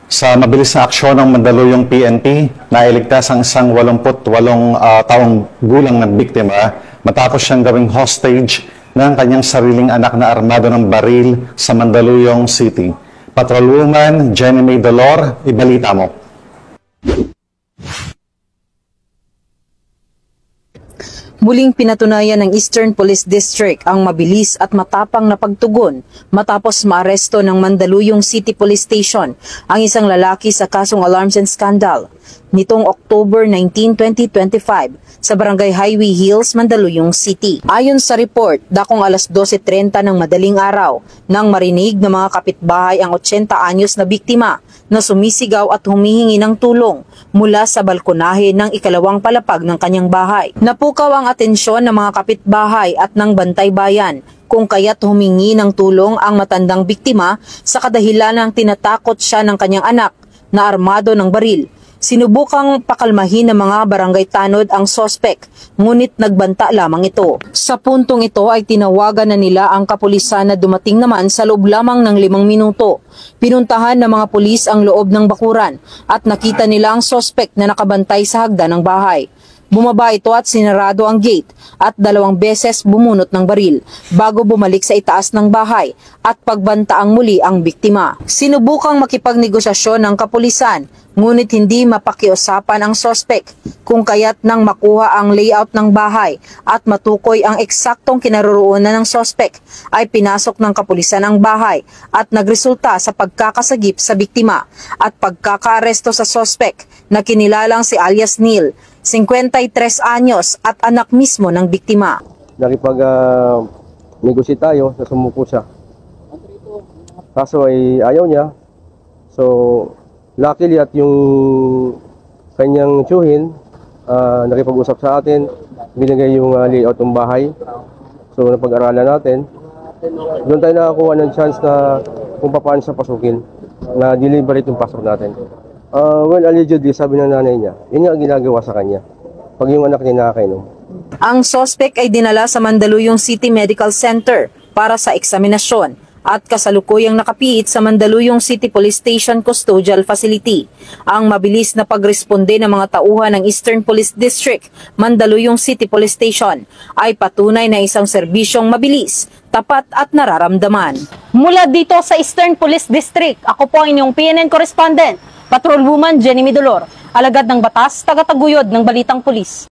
Sa mabilis na aksyon ng Mandaluyong PNP, nailigtas ang isang 88 taong gulang na biktima matapos siyang gawing hostage ng kanyang sariling anak na armado ng baril sa Mandaluyong City. Patrolwoman Jenny May Dolor, ibalita mo. Muling pinatunayan ng Eastern Police District ang mabilis at matapang na pagtugon matapos maaresto ng Mandaluyong City Police Station ang isang lalaki sa kasong alarms and scandal nitong October 19, 2025 sa Barangay Highway Hills, Mandaluyong City. Ayon sa report, dakong alas 12:30 ng madaling araw nang marinig ng mga kapitbahay ang 80 anyos na biktima na sumisigaw at humihingi ng tulong mula sa balkonahe ng ikalawang palapag ng kanyang bahay. Napukaw ang atensyon ng mga kapitbahay at ng bantay bayan kung kaya't humingi ng tulong ang matandang biktima sa kadahilan ng tinatakot siya ng kanyang anak na armado ng baril. Sinubukang pakalmahin ng mga barangay tanod ang sospek, ngunit nagbanta lamang ito. Sa puntong ito ay tinawagan na nila ang kapulisan na dumating naman sa loob lamang ng 5 minuto. Pinuntahan ng mga pulis ang loob ng bakuran at nakita nila ang sospek na nakabantay sa hagdan ng bahay. Bumaba ito at sinarado ang gate at 2 beses bumunot ng baril bago bumalik sa itaas ng bahay at pagbantaang muli ang biktima. Sinubukang makipagnegosasyon ng kapulisan ngunit hindi mapakiusapan ang sospek kung kaya't nang makuha ang layout ng bahay at matukoy ang eksaktong kinaroroonan ng sospek ay pinasok ng kapulisan ang bahay at nagresulta sa pagkakasagip sa biktima at pagkakaaresto sa sospek na kinilalang si alias Neil, 53 anyos at anak mismo ng biktima. Nakipag-negosyate tayo na sumuko siya. Kaso ay ayaw niya. So, luckily at yung kanyang tiyuhin, nakipag-usap sa atin, binigay yung layout ng bahay. So, napag-aralan natin. Doon tayo nakakuha ng chance na kung paano siya pasukin, na deliberate yung pasok natin. Well, allegedly, sabi ng nanay niya, yun yung ginagawa sa kanya pag yung anak niya nakakainom. Ang sospek ay dinala sa Mandaluyong City Medical Center para sa eksaminasyon at kasalukuyang nakapiit sa Mandaluyong City Police Station Custodial Facility. Ang mabilis na pagresponde ng mga tauhan ng Eastern Police District, Mandaluyong City Police Station ay patunay na isang serbisyong mabilis, tapat at nararamdaman. Mula dito sa Eastern Police District, ako po ang inyong PNN correspondent, Patrolwoman Jenny May Dolor, alagad ng batas, tagataguyod ng Balitang Pulis.